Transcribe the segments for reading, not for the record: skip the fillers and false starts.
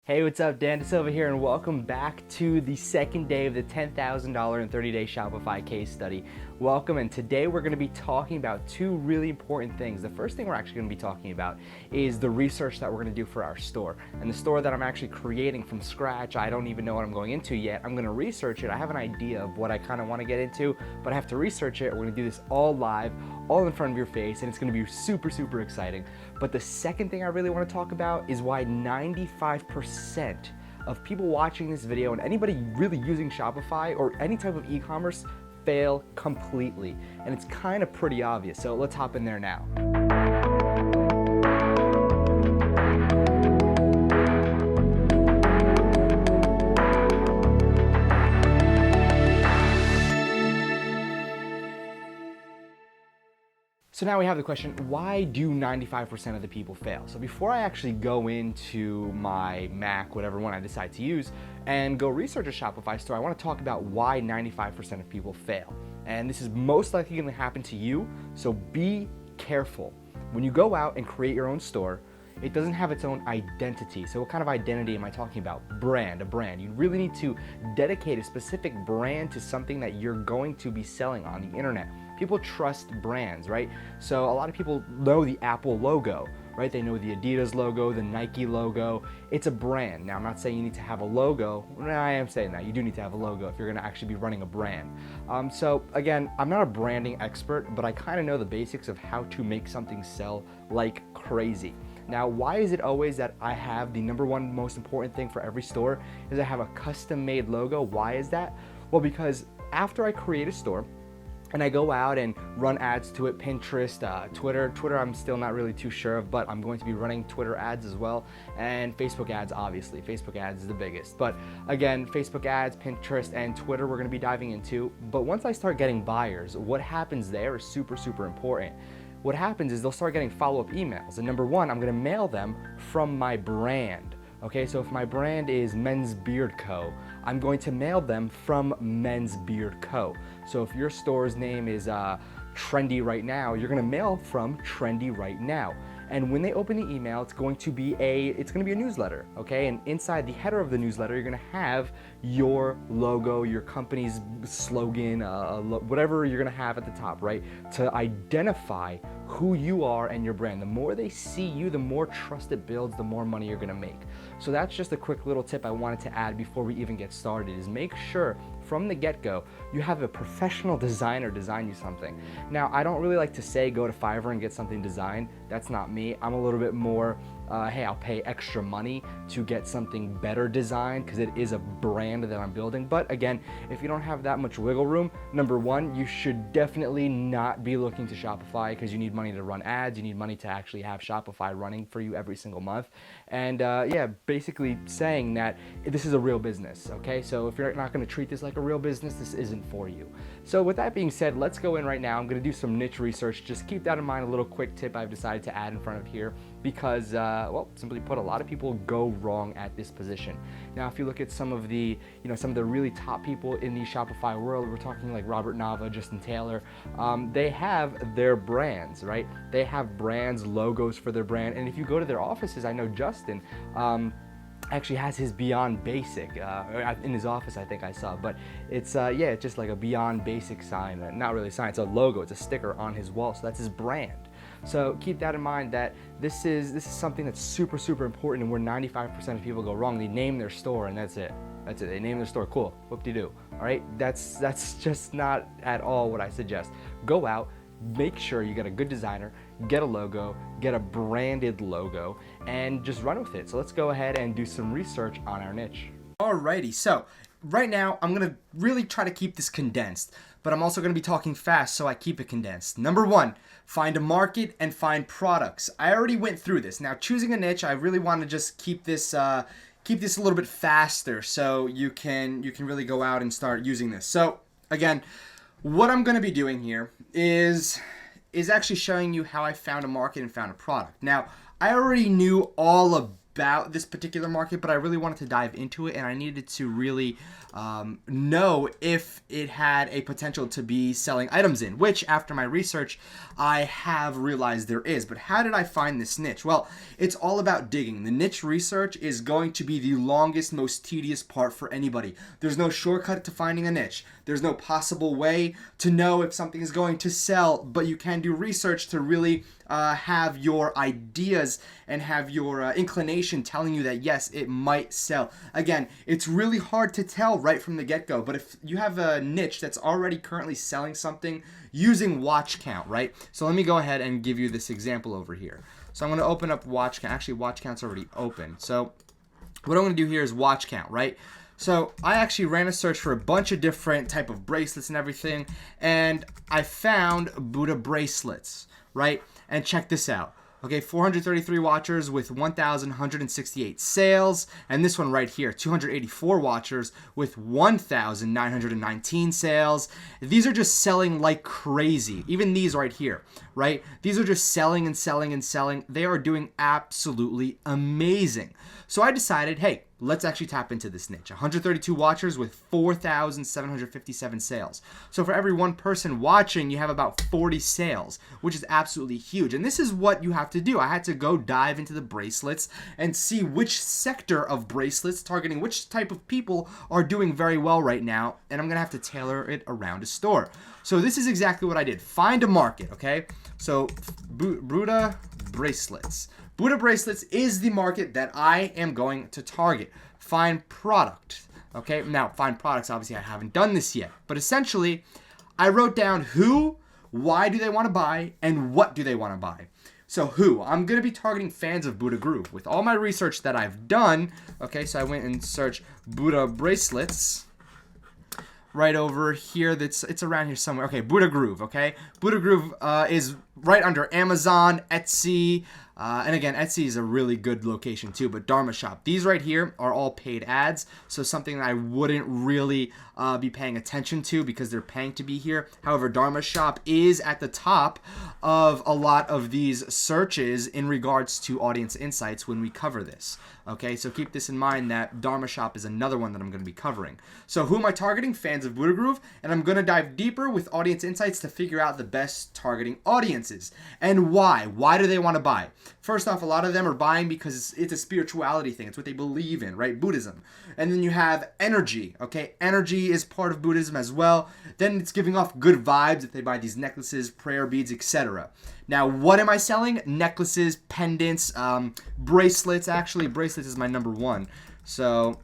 Hey, what's up? Dan DeSilva here, and welcome back to the second day of the $10,000 in 30-day Shopify case study. Welcome, and today we're going to be talking about two really important things. The first thing we're actually going to be talking about is the research that we're going to do for our store. And the store that I'm actually creating from scratch, I don't even know what I'm going into yet. I'm going to research it. I have an idea of what I kind of want to get into, but I have to research it. We're going to do this all live, all in front of your face, and it's going to be super, super exciting. But the second thing I really want to talk about is why 95% of people watching this video and anybody really using Shopify or any type of e-commerce fail completely. And it's kind of pretty obvious. So let's hop in there now. So now we have the question, why do 95% of the people fail? So before I actually go into my Mac, whatever one I decide to use, and go research a Shopify store, I want to talk about why 95% of people fail. And this is most likely going to happen to you, so be careful. When you go out and create your own store, it doesn't have its own identity. So what kind of identity am I talking about? A brand. You really need to dedicate a specific brand to something that you're going to be selling on the internet. People trust brands, right? So a lot of people know the Apple logo, right? They know the Adidas logo, the Nike logo. It's a brand. Now, I'm not saying you need to have a logo. I am saying that. You do need to have a logo if you're gonna actually be running a brand. So again, I'm not a branding expert, but I kind of know the basics of how to make something sell like crazy. Now, why is it always that I have the number one most important thing for every store is I have a custom-made logo? Why is that? Well, because after I create a store, and I go out and run ads to it, Pinterest, Twitter I'm still not really too sure of, but I'm going to be running Twitter ads as well, and Facebook ads, obviously. Facebook ads is the biggest. But again, Facebook ads, Pinterest, and Twitter we're gonna be diving into. But once I start getting buyers, what happens there is super, super important. What happens is they'll start getting follow-up emails. And number one, I'm gonna mail them from my brand. Okay, so if my brand is Men's Beard Co., I'm going to mail them from Men's Beard Co. So if your store's name is Trendy Right Now, you're gonna mail from Trendy Right Now. And when they open the email, it's going to be a newsletter, okay? And inside the header of the newsletter, you're gonna have your logo, your company's slogan, whatever you're gonna have at the top, right? To identify who you are and your brand. The more they see you, the more trust it builds, the more money you're gonna make. So that's just a quick little tip I wanted to add before we even get started, is make sure from the get-go, you have a professional designer design you something. Now, I don't really like to say go to Fiverr and get something designed. That's not me. I'm a little bit more, hey, I'll pay extra money to get something better designed because it is a brand that I'm building. But again, if you don't have that much wiggle room, number one, you should definitely not be looking to Shopify because you need money to run ads. You need money to actually have Shopify running for you every single month. And yeah, basically saying that this is a real business, okay? So if you're not gonna treat this like a real business, this isn't for you. So with that being said, let's go in right now. I'm gonna do some niche research. Just keep that in mind, a little quick tip I've decided to add in front of here because, well, simply put, a lot of people go wrong at this position. Now, if you look at some of the, some of the really top people in the Shopify world, we're talking like Robert Nava, Justin Taylor, they have their brands, right? They have brands, logos for their brand. And if you go to their offices, I know Justin, actually has his Beyond Basic in his office, I think I saw, but it's yeah, it's just like a Beyond Basic sign, not really a sign, it's a logo, it's a sticker on his wall, so that's his brand. So keep that in mind that this is something that's super, super important, and where 95% of people go wrong. They name their store and that's it. That's it. They name their store. Cool. Whoop-de-doo. All right. That's just not at all what I suggest. Go out, make sure you get a good designer, get a logo, get a branded logo, and just run with it. So let's go ahead and do some research on our niche. Alrighty, so right now I'm gonna really try to keep this condensed, but I'm also gonna be talking fast, so I keep it condensed. Number one, find a market and find products. I already went through this. Now, choosing a niche, I really want to just keep this a little bit faster, so you can really go out and start using this. So again, what I'm gonna be doing here is actually showing you how I found a market and found a product. Now, I already knew all about about this particular market, but I really wanted to dive into it, and I needed to really know if it had a potential to be selling items in, which after my research, I have realized there is. But how did I find this niche? Well, it's all about digging. The niche research is going to be the longest, most tedious part for anybody. There's no shortcut to finding a niche. There's no possible way to know if something is going to sell, but you can do research to really have your ideas and have your inclination telling you that yes, it might sell. Again, it's really hard to tell right from the get-go, but if you have a niche that's already currently selling something using watch count, right? So let me go ahead and give you this example over here. So I'm going to open up watch count. Actually, watch count's already open. So what I'm going to do here is watch count, right? So I actually ran a search for a bunch of different type of bracelets and everything, and I found Buddha bracelets, right? And check this out. Okay, 433 watchers with 1,168 sales. And this one right here, 284 watchers with 1,919 sales. These are just selling like crazy. Even these right here, right? These are just selling and selling and selling. They are doing absolutely amazing. So I decided, hey, let's actually tap into this niche. 132 watchers with 4,757 sales. So for every one person watching, you have about 40 sales, which is absolutely huge. And this is what you have to do. I had to go dive into the bracelets and see which sector of bracelets targeting which type of people are doing very well right now. And I'm going to have to tailor it around a store. So this is exactly what I did. Find a market, okay? So Buddha bracelets. Buddha bracelets is the market that I am going to target. Find product. Okay, now find products, obviously I haven't done this yet, but essentially I wrote down who, why do they want to buy, and what do they want to buy. So who? I'm going to be targeting fans of Buddha Groove. With all my research that I've done, okay, so I went and searched Buddha bracelets. Right over here, it's around here somewhere. Okay, Buddha Groove, okay? Buddha Groove is right under Amazon, Etsy, and again, Etsy is a really good location too, but Dharma Shop. These right here are all paid ads, so something that I wouldn't really be paying attention to because they're paying to be here. However, Dharma Shop is at the top of a lot of these searches in regards to audience insights when we cover this. Okay, so keep this in mind that Dharma Shop is another one that I'm going to be covering. So who am I targeting? Fans of Buddha Groove, and I'm going to dive deeper with audience insights to figure out the best targeting audiences. And why? Why do they want to buy? First off, a lot of them are buying because it's a spirituality thing. It's what they believe in, right? Buddhism. And then you have energy, okay? Energy is part of Buddhism as well. Then it's giving off good vibes if they buy these necklaces, prayer beads, etc. Now, what am I selling? Necklaces, pendants, bracelets. Actually, bracelets is my number one. So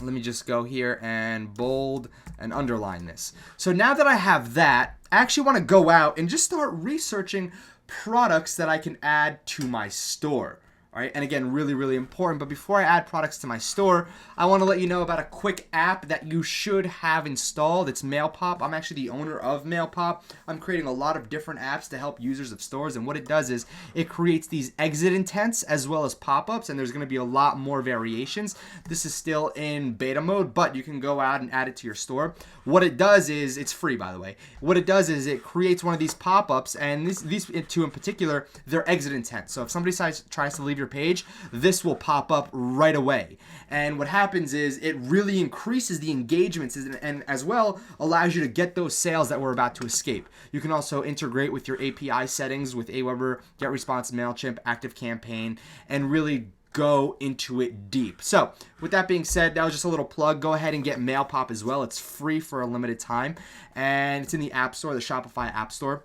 let me just go here and bold and underline this. So now that I have that, I actually want to go out and just start researching products that I can add to my store. All right, and again, really, really important. But before I add products to my store, I want to let you know about a quick app that you should have installed. It's MailPop. I'm actually the owner of MailPop. I'm creating a lot of different apps to help users of stores. And what it does is it creates these exit intents as well as pop-ups. And there's going to be a lot more variations. This is still in beta mode, but you can go out and add it to your store. What it does is, it's free, by the way. What it does is it creates one of these pop-ups, and these two in particular, they're exit intent. So if somebody tries to leave your page, this will pop up right away. And what happens is it really increases the engagements and as well allows you to get those sales that we're about to escape. You can also integrate with your API settings with Aweber, GetResponse, MailChimp, ActiveCampaign, and really go into it deep. So with that being said, that was just a little plug. Go ahead and get MailPop as well. It's free for a limited time, and it's in the App Store, the Shopify App Store.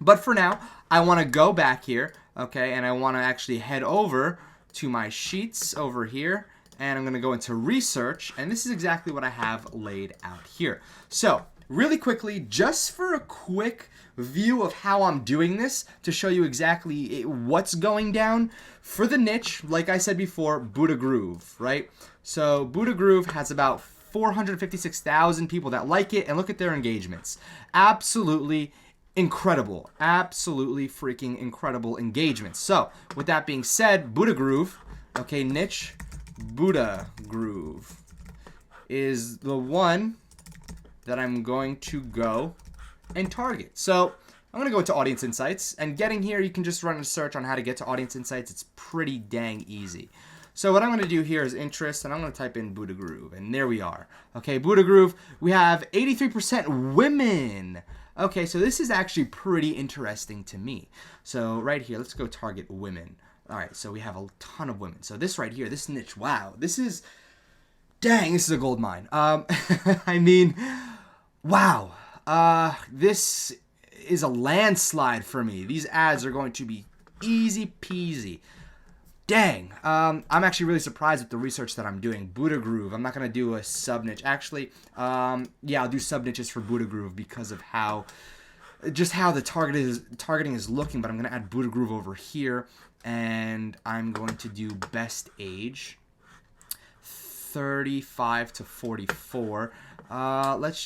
But for now, I want to go back here, okay, and I want to actually head over to my sheets over here, and I'm going to go into research, and this is exactly what I have laid out here. So really quickly, just for a quick view of how I'm doing this to show you exactly what's going down for the niche, like I said before, Buddha Groove, right? So Buddha Groove has about 456,000 people that like it, and look at their engagements. Absolutely incredible. Absolutely freaking incredible engagements. So with that being said, Buddha Groove, okay, niche, Buddha Groove is the one that I'm going to go and target. So I'm going to go into audience insights, and getting here, you can just run a search on how to get to audience insights. It's pretty dang easy. So what I'm going to do here is interest, and I'm going to type in Buddha Groove, and there we are. Okay, Buddha Groove, we have 83% women. Okay, so this is actually pretty interesting to me. So right here, let's go target women. All right, so we have a ton of women. So this right here, this niche, wow, this is, dang, this is a gold mine. I mean, wow, this is a landslide for me. These ads are going to be easy peasy. Dang, I'm actually really surprised with the research that I'm doing. Buddha Groove, I'm not going to do a sub niche. Actually, yeah, I'll do sub niches for Buddha Groove because of how the targeting is looking, but I'm going to add Buddha Groove over here, and I'm going to do best age, 35 to 44. Let's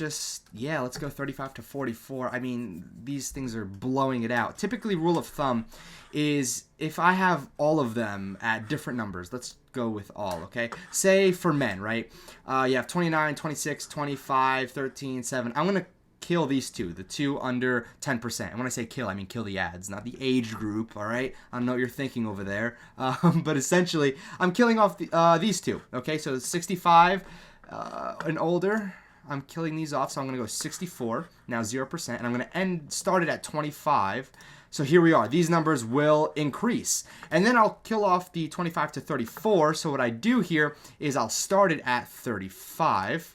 go 35 to 44. I mean, these things are blowing it out. Typically, rule of thumb is if I have all of them at different numbers, let's go with all, okay? Say for men, right? You have 29, 26, 25, 13, 7. I'm going to kill these two, the two under 10%. And when I say kill, I mean kill the ads, not the age group, all right? I don't know what you're thinking over there. But essentially, I'm killing off these two, okay? So 65 and older, I'm killing these off, so I'm going to go 64, now 0%, and I'm going to start it at 25. So here we are. These numbers will increase. And then I'll kill off the 25 to 34. So what I do here is I'll start it at 35.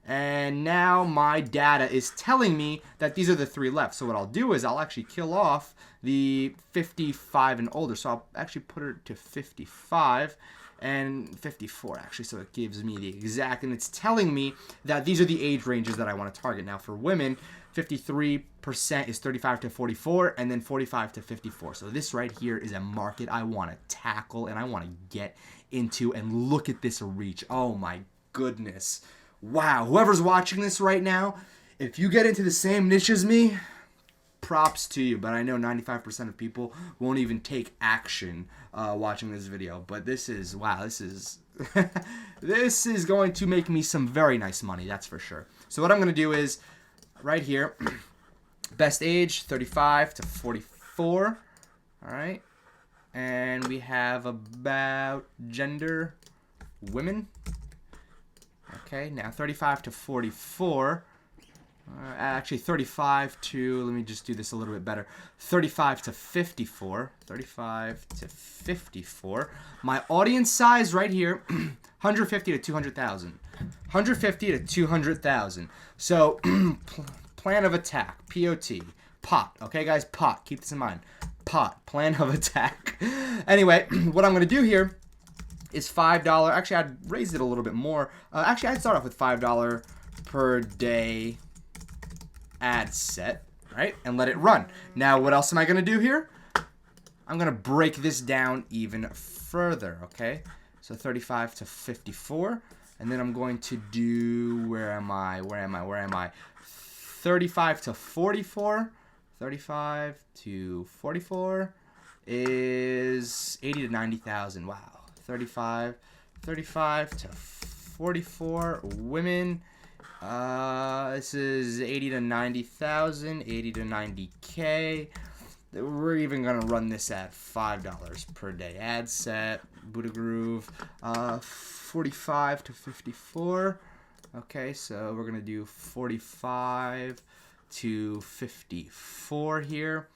And now my data is telling me that these are the three left. So what I'll do is I'll actually kill off the 55 and older. So I'll actually put it to 55 and 54 actually. So it gives me the exact, and it's telling me that these are the age ranges that I want to target. Now for women, 53% is 35 to 44, and then 45 to 54. So this right here is a market I want to tackle and I want to get into, and look at this reach. Oh my goodness. Wow, whoever's watching this right now, if you get into the same niche as me, props to you. But I know 95% of people won't even take action watching this video. But this is, wow, this is this is going to make me some very nice money, that's for sure. So what I'm going to do is right here, best age 35 to 44. All right, and we have about gender women. Okay, now 35 to 44. Actually, 35 to, let me just do this a little bit better. 35 to 54. 35 to 54. My audience size right here, 150 to 200,000. 150 to 200,000. So, plan of attack, POT, pot. Okay, guys, pot. Keep this in mind. Pot, plan of attack. Anyway, what I'm going to do here is $5. Actually, I'd raise it a little bit more. Actually, I'd start off with $5 per day ad set, right? And let it run. Now, what else am I going to do here? I'm going to break this down even further, okay? So 35 to 54. And then I'm going to do, where am I? 35 to 44. 35 to 44 is 80 to 90,000. Wow. 35 to 44 women. This is 80 to 90,000, 80 to 90K. We're even gonna run this at $5 per day ad set. Buddha Groove, 45 to 54. Okay, so we're gonna do 45 to 54 here,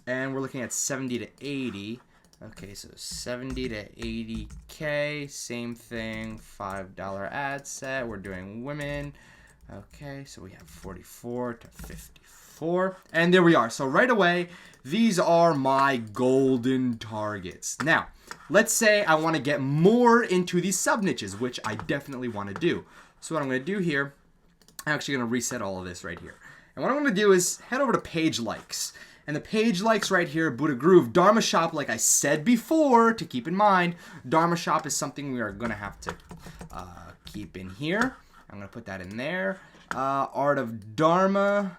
and we're looking at 70 to 80. Okay, so 70 to 80K, same thing, $5 ad set. We're doing women. Okay, so we have 44 to 54. And there we are. So right away, these are my golden targets. Now, let's say I want to get more into these sub niches, which I definitely want to do. So what I'm going to do here, I'm actually going to reset all of this right here. And what I'm going to do is head over to page likes. And the page likes right here, Buddha Groove, Dharma Shop, like I said before, to keep in mind, Dharma Shop is something we are going to have to keep in here. I'm going to put that in there. Art of Dharma.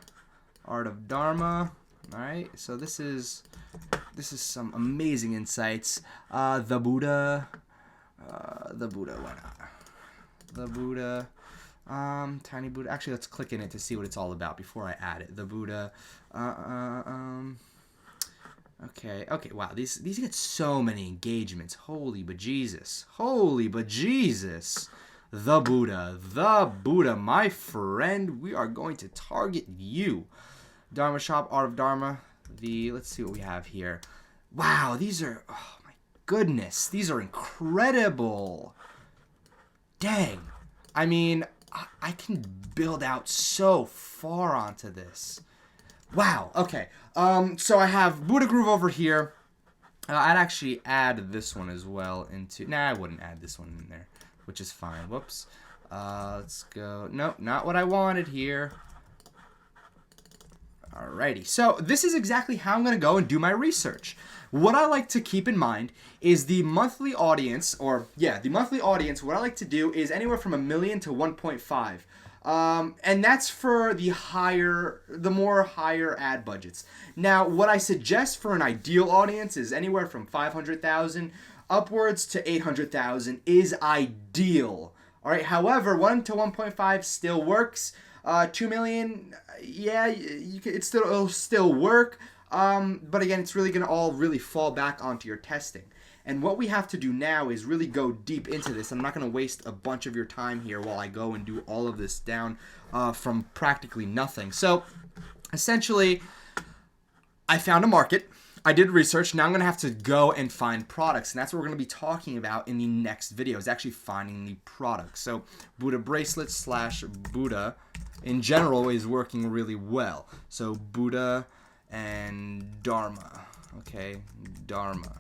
All right, so this is some amazing insights. The Buddha, why not? The Buddha. Tiny Buddha. Actually, let's click in it to see what it's all about before I add it. The Buddha. Okay, wow, these get so many engagements. Holy bejesus. Holy bejesus. The Buddha, my friend. We are going to target you. Dharma Shop, Art of Dharma. Let's see what we have here. Wow, these are, oh my goodness, these are incredible. Dang. I mean, I can build out so far onto this. Wow. Okay. So I have Buddha Groove over here. I'd actually add this one as well into. Nah, I wouldn't add this one in there, which is fine. Whoops. Let's go. Nope, not what I wanted here. Alrighty. So this is exactly how I'm gonna go and do my research. What I like to keep in mind is the monthly audience, what I like to do is anywhere from 1 million to 1.5. And that's for the more higher ad budgets. Now, what I suggest for an ideal audience is anywhere from 500,000 upwards to 800,000 is ideal. All right. However, 1 to 1.5 still works. 2 million, yeah, it'll still work. But again, it's really going to all really fall back onto your testing. And what we have to do now is really go deep into this. I'm not going to waste a bunch of your time here while I go and do all of this down from practically nothing. So essentially, I found a market. I did research. Now I'm going to have to go and find products. And that's what we're going to be talking about in the next video, is actually finding the products. So Buddha bracelet / Buddha in general is working really well. So Buddha and Dharma. Okay, Dharma.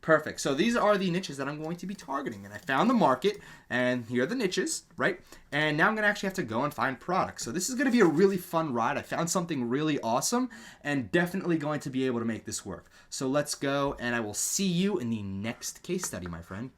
Perfect. So these are the niches that I'm going to be targeting. And I found the market, and here are the niches, right? And now I'm going to actually have to go and find products. So this is going to be a really fun ride. I found something really awesome and definitely going to be able to make this work. So let's go, and I will see you in the next case study, my friend.